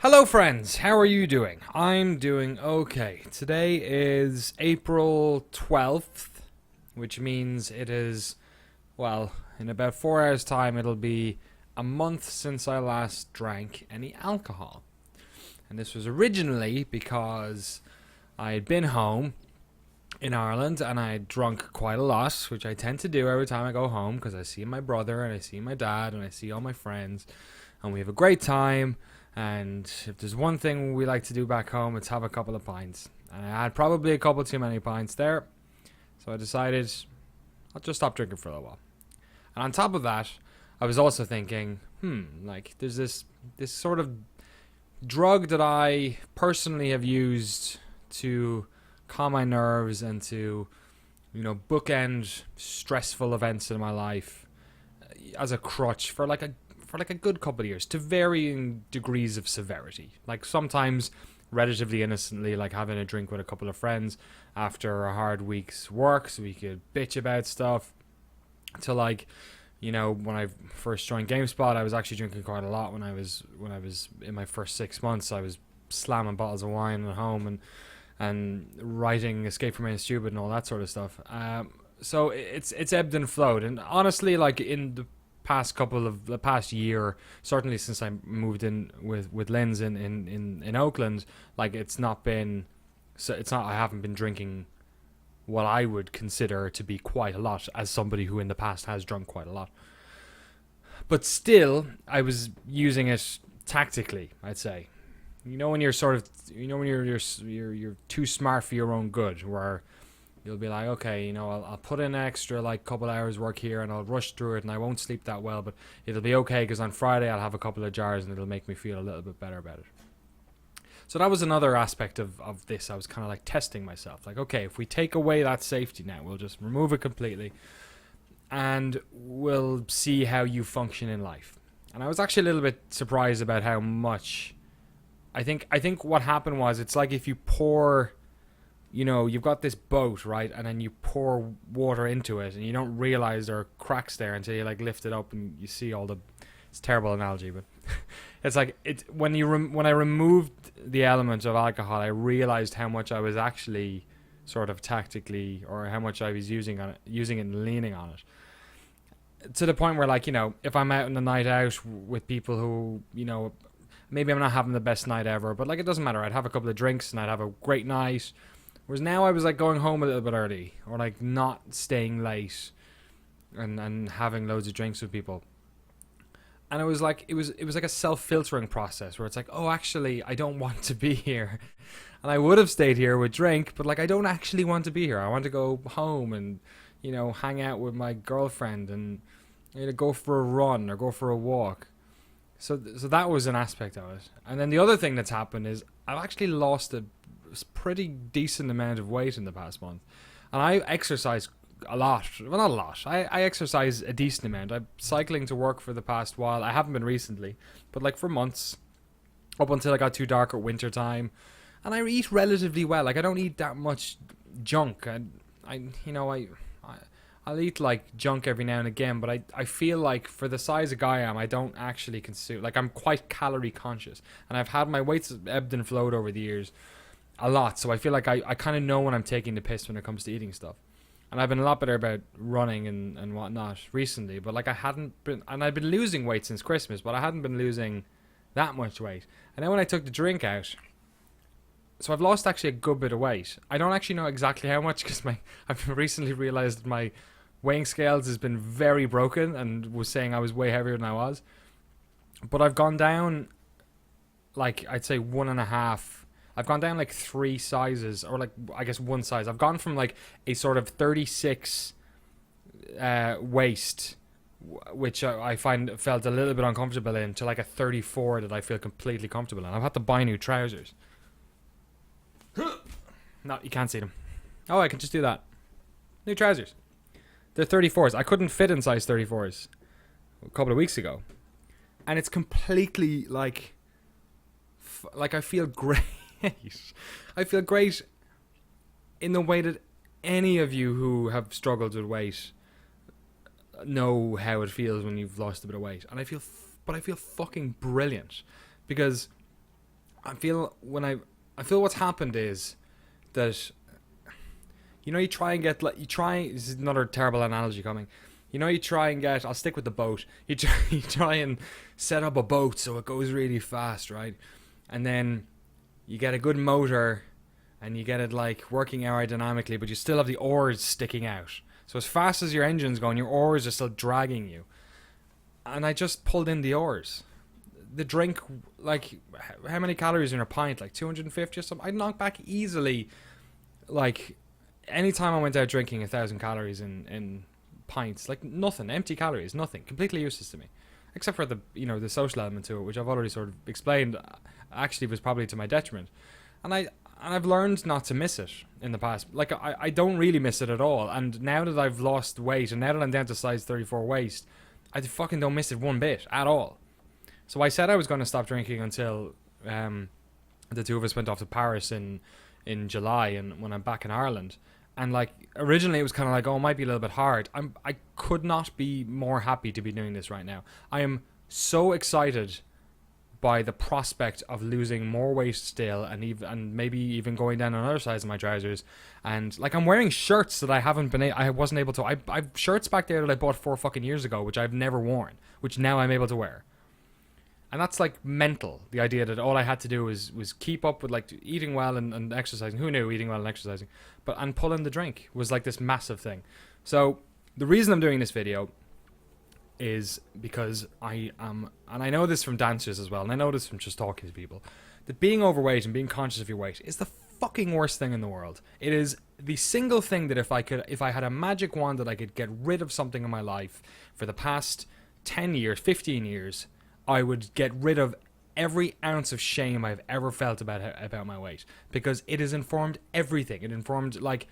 Hello, friends. How are you doing? I'm doing okay. Today is April 12th, which means it is, well, in about 4 hours' time, it'll be a month since I last drank any alcohol. And this was originally because I had been home in Ireland and I had drunk quite a lot, which I tend to do every time I go home because I see my brother and I see my dad and I see all my friends and we have a great time. And if there's one thing we like to do back home, it's have a couple of pints. And I had probably a couple too many pints there, so I decided I'll just stop drinking for a little while. And on top of that, I was also thinking, like there's this sort of drug that I personally have used to calm my nerves and to, bookend stressful events in my life as a crutch for like a good couple of years to varying degrees of severity. Like sometimes relatively innocently, like having a drink with a couple of friends after a hard week's work so we could bitch about stuff. To like, when I first joined GameSpot, I was actually drinking quite a lot when I was in my first 6 months. I was slamming bottles of wine at home and writing Escape from Main Stupid and all that sort of stuff. So it's ebbed and flowed, and honestly, like in the past year, certainly since I moved in with Lynn's in Oakland, like it's not been, so it's not, I haven't been drinking what I would consider to be quite a lot as somebody who in the past has drunk quite a lot. But still, I was using it tactically, I'd say. When you're sort of, when you're too smart for your own good, where you'll be like, okay, I'll put in an extra like couple hours work here and I'll rush through it and I won't sleep that well, but it'll be okay because on Friday I'll have a couple of jars and it'll make me feel a little bit better about it. So that was another aspect of this. I was kind of like testing myself. Like, okay, if we take away that safety net, we'll just remove it completely and we'll see how you function in life. And I was actually a little bit surprised about how much I think what happened was, it's like if you pour, you've got this boat, right? And then you pour water into it and you don't realize there are cracks there until you like lift it up and you see all the, it's a terrible analogy, but it's like when I removed the element of alcohol, I realized how much I was actually sort of tactically, or how much I was using it and leaning on it. To the point where, like, if I'm out on a night out with people who, maybe I'm not having the best night ever, but like it doesn't matter. I'd have a couple of drinks and I'd have a great night. Whereas now I was like going home a little bit early, or like not staying late and having loads of drinks with people. And it was like a self-filtering process where it's like, oh, actually I don't want to be here. And I would have stayed here with drink, but like I don't actually want to be here. I want to go home and, hang out with my girlfriend and go for a run or go for a walk. So that was an aspect of it. And then the other thing that's happened is I've actually lost a pretty decent amount of weight in the past month. And I exercise a lot. Well, not a lot. I exercise a decent amount. I'm cycling to work for the past while. I haven't been recently, but like for months, up until it got too dark at winter time. And I eat relatively well. Like I don't eat that much junk. I'll eat like junk every now and again, but I feel like for the size of guy I am, I don't actually consume, like I'm quite calorie conscious, and I've had my weights ebbed and flowed over the years a lot, so I feel like I kind of know when I'm taking the piss when it comes to eating stuff. And I've been a lot better about running and whatnot recently, but like I hadn't been, and I've been losing weight since Christmas, but I hadn't been losing that much weight. And then when I took the drink out, so I've lost actually a good bit of weight. I don't actually know exactly how much because I've recently realized that my weighing scales has been very broken and was saying I was way heavier than I was. But I've gone down, like, I'd say 1.5. I've gone down like 3 sizes, or like, I guess 1 size. I've gone from like a sort of 36 waist, which I find felt a little bit uncomfortable in, to like a 34 that I feel completely comfortable in. I've had to buy new trousers. No, you can't see them. Oh, I can just do that. New trousers. They're 34s. I couldn't fit in size 34s a couple of weeks ago. And it's completely like I feel great. I feel great in the way that any of you who have struggled with weight know how it feels when you've lost a bit of weight. And I feel fucking brilliant because I feel what's happened is that, you know, you try and get, like, this is another terrible analogy coming. You know, you try and get, I'll stick with the boat. You try and set up a boat so it goes really fast, right? And then you get a good motor and you get it like working aerodynamically, but you still have the oars sticking out. So as fast as your engine's going, your oars are still dragging you. And I just pulled in the oars. The drink, like, how many calories in a pint? Like 250 or something? I'd knock back easily, like, anytime I went out drinking 1,000 calories in pints, like nothing, empty calories, nothing, completely useless to me, except for the, you know, the social element to it, which I've already sort of explained, actually was probably to my detriment, and I've learned not to miss it in the past. Like I don't really miss it at all, and now that I've lost weight and now that I'm down to size 34 waist, I fucking don't miss it one bit at all. So I said I was going to stop drinking until the two of us went off to Paris in July, and when I'm back in Ireland. And like originally it was kind of like, oh, it might be a little bit hard. I could not be more happy to be doing this right now. I am so excited by the prospect of losing more weight still, and maybe even going down another size of my trousers. And like I'm wearing shirts that I wasn't able to. I've shirts back there that I bought 4 fucking years ago, which I've never worn, which now I'm able to wear. And that's like mental. The idea that all I had to do was keep up with like eating well and exercising. Who knew eating well and exercising? And pulling the drink was like this massive thing. So the reason I'm doing this video is because I am, and I know this from dancers as well, and I know this from just talking to people, that being overweight and being conscious of your weight is the fucking worst thing in the world. It is the single thing that if I had a magic wand that I could get rid of something in my life for the past 10 years, 15 years, I would get rid of every ounce of shame I've ever felt about my weight, because it has informed everything. It informed like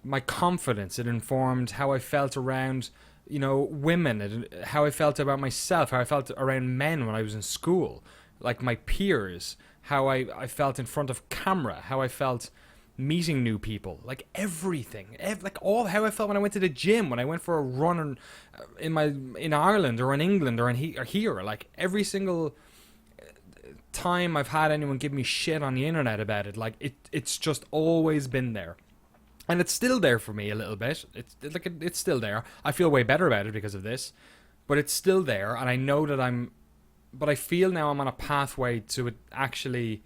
my confidence. It informed how I felt around, you know, women, how I felt about myself, how I felt around men when I was in school, like my peers, how I felt in front of camera, how I felt meeting new people, like everything, like all how I felt when I went to the gym, when I went for a run in Ireland or in England or here, like every single time I've had anyone give me shit on the internet about it, like it's just always been there, and it's still there for me a little bit. It's still there. I feel way better about it because of this, but it's still there, and I know that but I feel now I'm on a pathway to it actually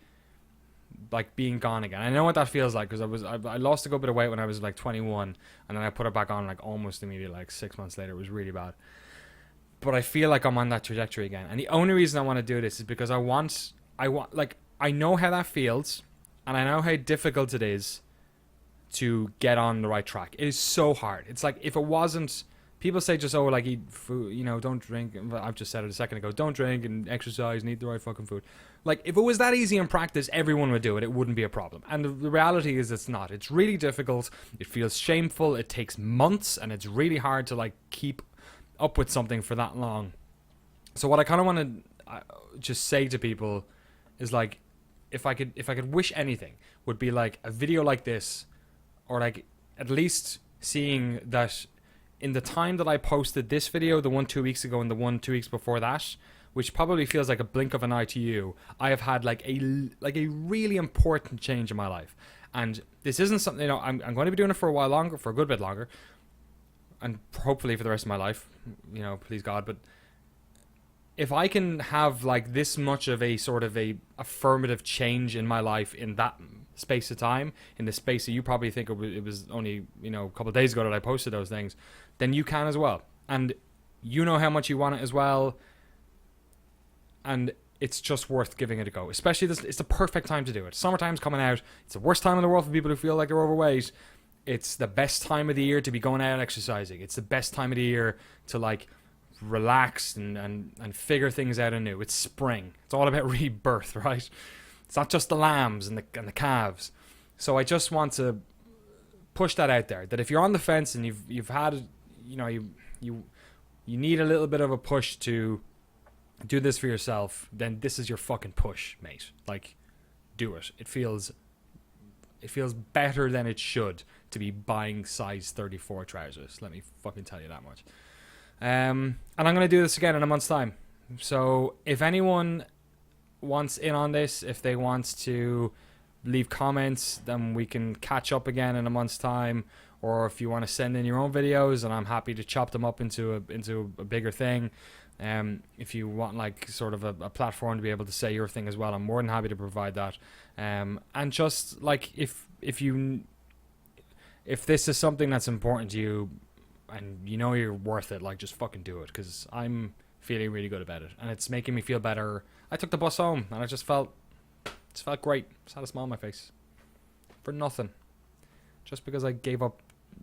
like being gone again. I know what that feels like, because I lost a good bit of weight when I was like 21, and then I put it back on like almost immediately, like 6 months later. It was really bad, but I feel like I'm on that trajectory again. And the only reason I want to do this is because I want like, I know how that feels, and I know how difficult it is to get on the right track. It is so hard. It's like, if it wasn't, people say just, oh, like, eat food, you know, don't drink. I've just said it a second ago. Don't drink and exercise and eat the right fucking food. Like, if it was that easy in practice, everyone would do it. It wouldn't be a problem. And the reality is it's not. It's really difficult. It feels shameful. It takes months, and it's really hard to, like, keep up with something for that long. So what I kind of want to just say to people is, like, if I could wish anything, would be like a video like this, or like at least seeing that in the time that I posted this video, the one 2 weeks ago and the one 2 weeks before that, which probably feels like a blink of an eye to you, I have had like a really important change in my life. And this isn't something, you know, I'm going to be doing it for a while longer, for a good bit longer, and hopefully for the rest of my life, you know, please God. But if I can have like this much of a sort of a affirmative change in my life in that space of time, in the space that you probably think it was only, you know, a couple of days ago that I posted those things, then you can as well. And you know how much you want it as well. And it's just worth giving it a go. Especially this, it's the perfect time to do it. Summertime's coming out. It's the worst time in the world for people who feel like they're overweight. It's the best time of the year to be going out exercising. It's the best time of the year to like relax and figure things out anew. It's spring. It's all about rebirth, right? It's not just the lambs and the calves. So I just want to push that out there, that if you're on the fence and you've had, you know, you need a little bit of a push to do this for yourself, then this is your fucking push, mate. Like, do it. It feels better than it should to be buying size 34 trousers. Let me fucking tell you that much. And I'm going to do this again in a month's time. So if anyone wants in on this, if they want to leave comments, then we can catch up again in a month's time. Or if you want to send in your own videos, and I'm happy to chop them up into a bigger thing. If you want like sort of a platform to be able to say your thing as well, I'm more than happy to provide that. And just like if this is something that's important to you and you know you're worth it, like just fucking do it, because I'm feeling really good about it and it's making me feel better. I took the bus home and I just felt great. Just had a smile on my face for nothing, just because I gave up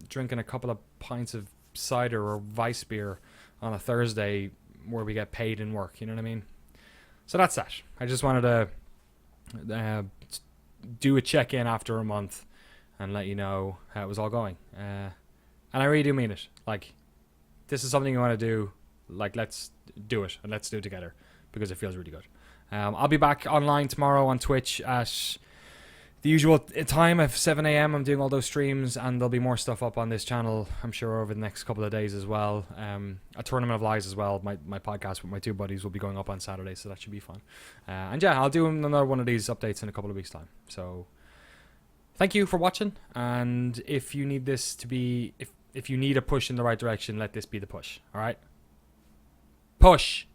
drinking a couple of pints of cider or Weiss beer on a Thursday where we get paid in work, you know what I mean? So that's that. I just wanted to do a check-in after a month and let you know how it was all going. And I really do mean it. Like, this is something you want to do. Like, let's do it, and let's do it together, because it feels really good. I'll be back online tomorrow on Twitch at the usual time of 7 a.m. I'm doing all those streams, and there'll be more stuff up on this channel, I'm sure, over the next couple of days as well. A Tournament of Lies as well. My podcast with my two buddies will be going up on Saturday, so that should be fun. And yeah, I'll do another one of these updates in a couple of weeks' time. So thank you for watching, and if you need this to be, if you need a push in the right direction, let this be the push. All right? Push!